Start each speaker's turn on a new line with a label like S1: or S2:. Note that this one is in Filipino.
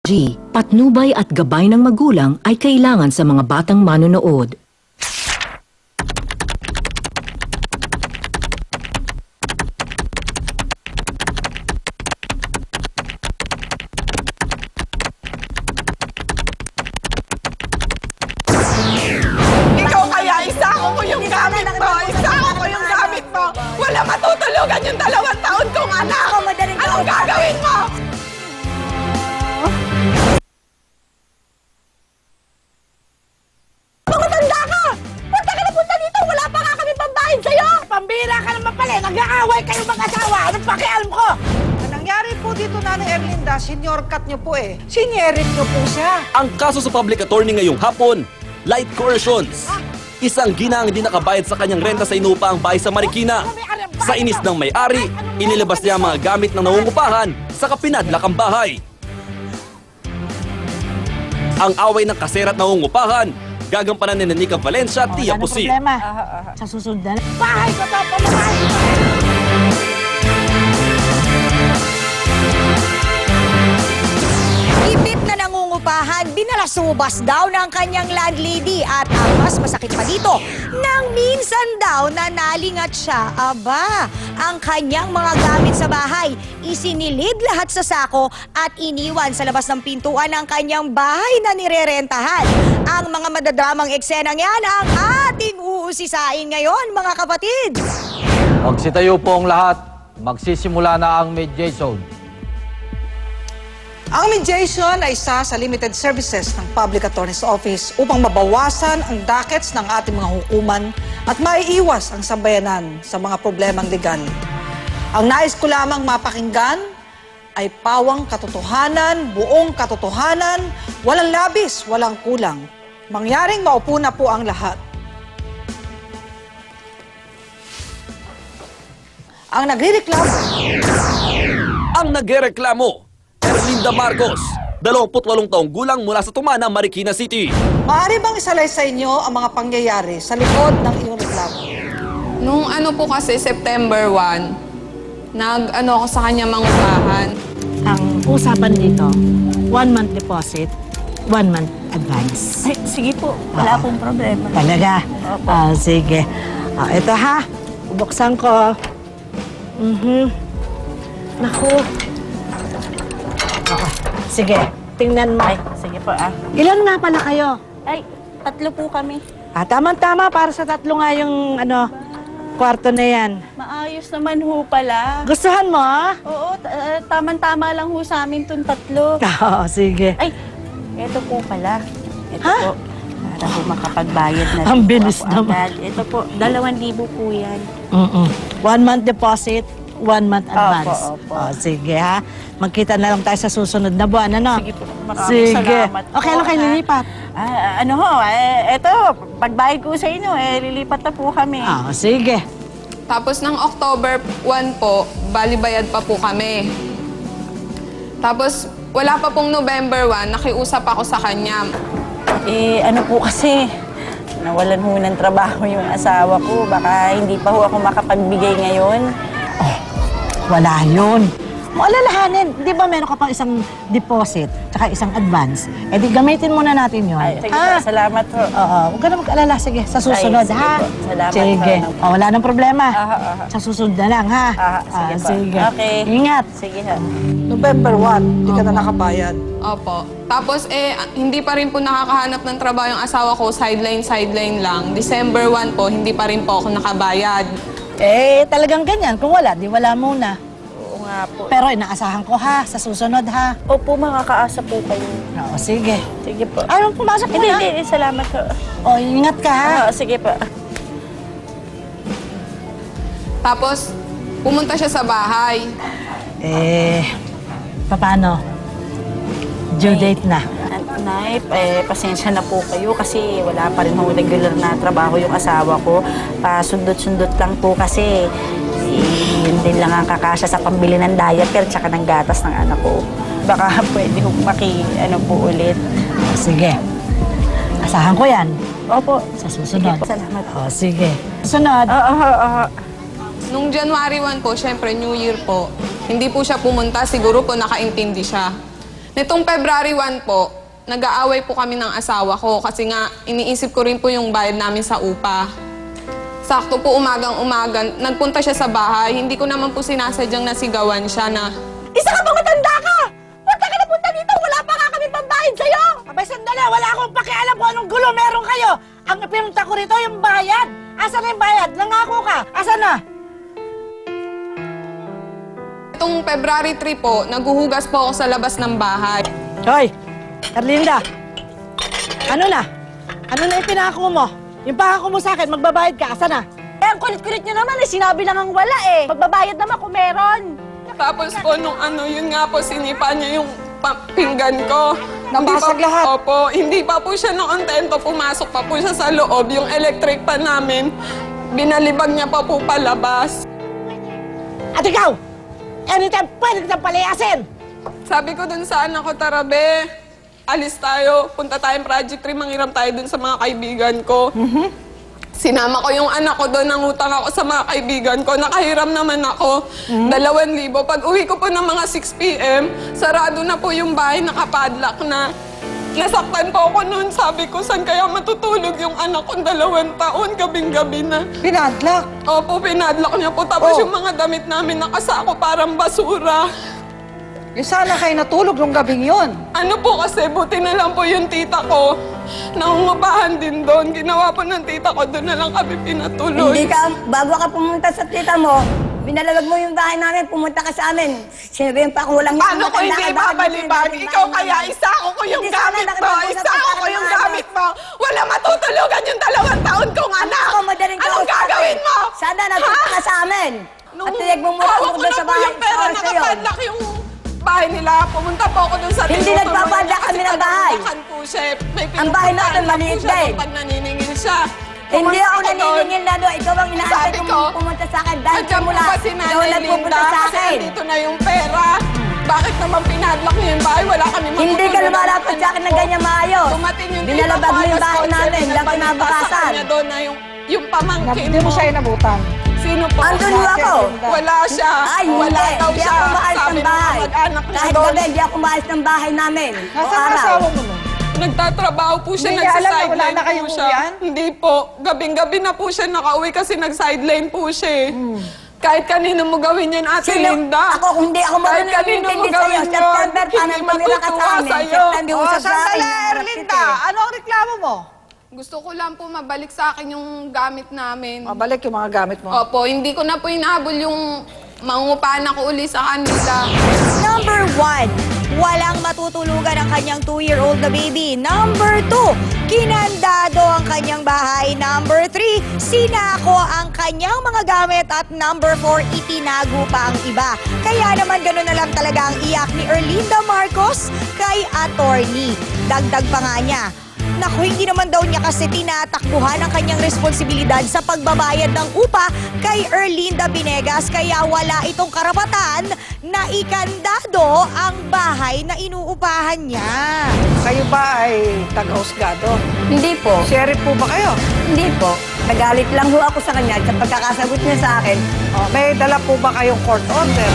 S1: Patnubay at gabay ng magulang ay kailangan sa mga batang manonood.
S2: Ikaw kaya isako ko yung gamit mo! Isako ko yung gamit mo! Wala matutulugan yung 2 taon kong anak! Anong gagawin mo? Matanda ka! Punta ka na punta dito! Wala pa nga kami pambayad sa'yo! Pambira ka naman pala! Nag-aaway kayo mag-asawa! Anong pakialam ko?
S3: Ang nangyari po dito, Nanay Erlinda, senior cut nyo po eh. Sinyerit nyo po siya.
S4: Ang kaso sa public attorney ngayong hapon, light coercions. Isang ginang di nakabayad sa kanyang renta sa inuupaang bahay sa Marikina. Sa inis ng may-ari, inilabas niya ang mga gamit ng nangungupahan sa kapinadlakang bahay. Ang away ng kasera at nangungupahan, gagampanan ni Nika Valencia at Tia Pusi.
S3: Sa susunod na. Bahay ko to! Pamamahay ko!
S5: Ipit na nangungupahan, binalasubas daw ng kanyang landlady at ang mas masakit pa dito, nang minsan daw nanalingat siya. Aba, ang kanyang mga gamit sa bahay, isinilid lahat sa sako at iniwan sa labas ng pintuan ng kanyang bahay na nirerentahan. Ang mga madadramang eksenang yan ang ating uusisain ngayon, mga kapatid.
S6: Magsitayo po ang lahat. Magsisimula na ang mediation.
S3: Ang mediation ay isa sa limited services ng Public Attorney's Office upang mabawasan ang dockets ng ating mga hukuman at maiiwas ang sambayanan sa mga problemang legal. Ang nais ko lamang mapakinggan ay pawang katotohanan, buong katotohanan, walang labis, walang kulang. Mangyaring maupo na po ang lahat. Ang nagrereklamo.
S4: Ang nagrereklamo, Erlinda Marcos, 28 taong gulang mula sa Tumana, Marikina City.
S3: Maaari bang isalay sa inyo ang mga pangyayari sa likod ng inyong reklamo?
S7: Nung po kasi September 1, nag-ano ako sa kanya mangupahan.
S8: Ang usapan dito, 1 month deposit, 1 month advance.
S9: Ay, sige po, wala pong problema.
S8: Talaga? Sige. Ito ha, buksan ko. Naku. Okay. Sige, tingnan mo.
S9: Ay, sige po
S8: Ilan nga pala kayo?
S9: Ay, 3 po kami.
S8: Tama-tama, para sa 3 nga yung kwarto na yan.
S9: Maayos naman ho pala.
S8: Gustuhan mo?
S9: Oo, tama-tama lang ho sa amin itong 3.
S8: Oo, sige.
S9: Ay, eto po pala. Ito po. Para po makapagbayad na
S8: Ang
S9: rin po
S8: bilis
S9: ako
S8: naman.
S9: agad. Ito po, 2,000 po yan.
S8: 1 month deposit, 1 month advance.
S9: Opo.
S8: Sige ha. Magkita na lang tayo sa susunod na buwan, ano?
S9: Sige po, maraming salamat po.
S8: Okay, lang kayo lilipat?
S9: Ano ho, eto, pagbayad ko sa inyo, lilipat na po kami.
S8: Sige.
S7: Tapos ng October 1 po, balibayad pa po kami. Tapos wala pa pong November 1, nakiusap ako sa kanya.
S9: Ano po kasi, nawalan ho ng trabaho yung asawa ko. Baka hindi pa ho ako makapagbigay ngayon.
S8: Wala yun. Alalahanin, di ba meron ka pang isang deposit tsaka isang advance? Di gamitin muna natin yun.
S9: Ay, sige po, salamat ho.
S8: Oo, huwag ka na mag-alala. Sige, sa susunod,
S9: Ay, sige
S8: ha?
S9: po. Salamat
S8: sige.
S9: po.
S8: Wala nang problema.
S9: Aha.
S8: Sa susunod na lang, ha?
S9: Sige po.
S8: Sige.
S9: Okay.
S8: Ingat.
S9: Sige ho.
S3: November 1, hindi ka na nakabayad.
S7: Opo. Tapos hindi pa rin po nakakahanap ng trabaho yung asawa ko, sideline lang. December 1 po, hindi pa rin po ako nakabayad.
S8: Talagang ganyan. Kung wala, di wala muna.
S9: Oo nga po.
S8: Pero inaasahan ko, ha? Sa susunod, ha?
S9: Opo, makakaasa po kayo.
S8: Oo, sige.
S9: Sige po.
S8: Ayaw, pumasok mo na.
S9: Hindi, salamat ho.
S8: Ingat ka, ha?
S9: Sige po.
S7: Tapos, pumunta siya sa bahay.
S8: Paano? Due date na.
S9: Nay, pasensya na po kayo kasi wala pa rin ho regular na trabaho yung asawa ko. Pasundot-sundot lang po kasi yun din lang ang kakasya sa pambili ng diaper tsaka ng gatas ng anak ko. Baka pwede ho po ulit.
S8: Sige. Asahan ko yan.
S9: Opo.
S8: Sa susunod.
S9: Sige, salamat.
S8: Sige. Sunod.
S7: Nung January 1 po, syempre New Year po, hindi po siya pumunta, siguro po nakaintindi siya. Nitong February 1 po, nag-aaway po kami ng asawa ko kasi nga iniisip ko rin po yung bayad namin sa upa. Sakto po umagang-umaga, nagpunta siya sa bahay. Hindi ko naman po sinasadyang nasigawan siya na,
S8: Isa ka bang matanda ka? Punta ka na punta dito, wala pa nga kami pambayad sa'yo! Abay, sandali, wala akong pakialam kung anong gulo meron kayo. Ang pinunta ko rito yung bayad. Asan na yung bayad? Nangako ka. Asan na?
S7: itong February 3 po, naghuhugas po ako sa labas ng bahay.
S8: Hoy, Erlinda. Ano na? Ano na yung pinako mo? Yung pangako mo sa akin, magbabayad ka. Asan na?
S5: Eh, ang kulit-kulit niyo naman eh. Sinabi lang ang wala eh. Magbabayad naman kung meron.
S7: Tapos po nung yun nga po, sinipa niya yung pinggan ko.
S3: Nabasag lahat.
S7: Opo, hindi pa po siya nakontento. Pumasok pa po siya sa loob. Yung electric pan namin, binalibag niya pa po palabas.
S8: At ikaw, anytime pwede kitang palayasin.
S7: Sabi ko dun sa anak ko, tara be, alis tayo. Punta tayong Project 3, manghiram tayo dun sa mga kaibigan ko. Sinama ko yung anak ko doon, nangutang ako sa mga kaibigan ko. Nakahiram naman ako, 2,000. Pag uwi ko po ng mga 6 p.m., sarado na po yung bahay, nakapadlock na. Nasaktan po ako noon. Sabi ko, saan kaya matutulog yung anak ko 2 taon, gabing-gabi na.
S3: Pinadlock.
S7: Opo, pinadlock niya po. Tapos yung mga damit namin nakasako parang basura.
S3: Sana kayo natulog nung gabing yun.
S7: Ano po kasi, buti na lang po yung tita ko. Nangungupahan din doon. Ginawa po ng tita ko, doon na lang kami pinatuloy.
S5: Hindi ka, bago ka pumunta sa tita mo, binalawag mo yung bahay namin, pumunta ka sa amin. Sinabihan pa ako walang
S2: Paano ko hindi babalibag? Ikaw kaya isako ko yung gamit mo. Isako ko yung gamit mo. Wala matutulugan yung 2 taon kong anak. Anong gagawin mo?
S5: Sana nagpunta ka sa amin. At tiyag mo muna
S2: hawak
S5: ako
S2: ko
S5: doon
S2: na
S5: sa
S2: po
S5: bahay.
S2: yung pera,
S5: Oras na yun.
S2: nakapadlock yung bahay nila. Pumunta po ako dun sa
S5: Hindi
S2: tinutuloy
S5: nagpapadlock
S2: niya kasi
S5: kami ng bahay.
S2: padlock-an po siya. May
S5: Ang bahay natin
S2: pinupuntahan
S5: maliit
S2: po siya
S5: din.
S2: Pag naniningil siya.
S5: Hindi
S2: Pumunta
S5: ako
S2: doon.
S5: naniningil na doon. Ikaw ang inaantay
S2: Sabi
S5: kung
S2: ko,
S5: pumunta sa akin. Dahil
S2: Andiyan po
S5: mula,
S2: ba si
S5: ikaw
S2: Nanay
S5: ang
S2: Linda?
S5: pupunta sa
S2: Kasi
S5: akin.
S2: nandito na yung pera. Bakit naman pinadlock niyo yung bahay? Wala kami matutulog.
S5: Hindi ka lumalapit sa akin ng ganyan maayos.
S2: Dumating yung
S5: Binalabag mo yung bahay namin. Lang kinabukasan.
S2: niya doon na yung pamangkin
S3: Hindi mo siya inabutan.
S2: Sino po?
S5: Andun mo ako.
S2: Wala siya.
S5: Ay,
S2: Wala
S5: hindi.
S2: daw
S5: Hindi
S2: siya.
S5: ako maalis
S2: Sabi
S5: ng
S2: ng
S5: bahay.
S2: mga mag-anak niya
S5: Kahit
S2: doon.
S5: gabi, hindi ako maalis ng bahay namin. O
S3: Nasaan ang
S5: araw.
S3: asawa mo nun?
S7: Nagtatrabaho po siya,
S3: Hindi niya alam na wala
S7: nagsa-sideline
S3: na
S7: po
S3: kayong
S7: siya.
S3: uwian?
S7: Hindi po. Gabing-gabi na po siya nakauwi kasi nag-sideline po siya eh. Kahit kanino mo gawin yan, Ate Linda.
S5: Ako, kung hindi ako
S7: Kahit
S5: marunong
S7: kanino mo
S5: intindi sa'yo.
S7: gawin yun,
S5: September, paano
S7: hindi
S5: tumira ka sa
S7: matutuwa
S5: amin?
S7: sa'yo.
S5: September,
S3: Oh,
S5: usap sa akin.
S3: sandali, Erlinda. Ano ang reklamo mo?
S7: Gusto ko lang po mabalik sa akin yung gamit namin.
S3: Mabalik yung mga gamit mo.
S7: Opo, hindi ko na po inahabol yung mangungupahan ako uli sa kanila.
S5: Number 1, walang matutulugan ang kanyang 2-year-old na baby. Number 2, kinandado ang kanyang bahay. Number 3, sinako ang kanyang mga gamit. At number 4, itinago pa ang iba. Kaya naman gano'n na lang talaga ang iyak ni Erlinda Marcos kay attorney. Dagdag pa nga niya, naku, hindi naman daw niya kasi tinatakbuhan ang kanyang responsibilidad sa pagbabayad ng upa kay Erlinda Binegas, kaya wala itong karapatan na ikandado ang bahay na inuupahan niya.
S3: Kayo ba ay taga-husgado?
S5: Hindi po.
S3: Sheriff po ba kayo?
S5: Hindi po. Nagalit lang ho ako sa kanya sa pagkakasagot niya sa akin.
S3: Oh, may dala po ba kayong court order?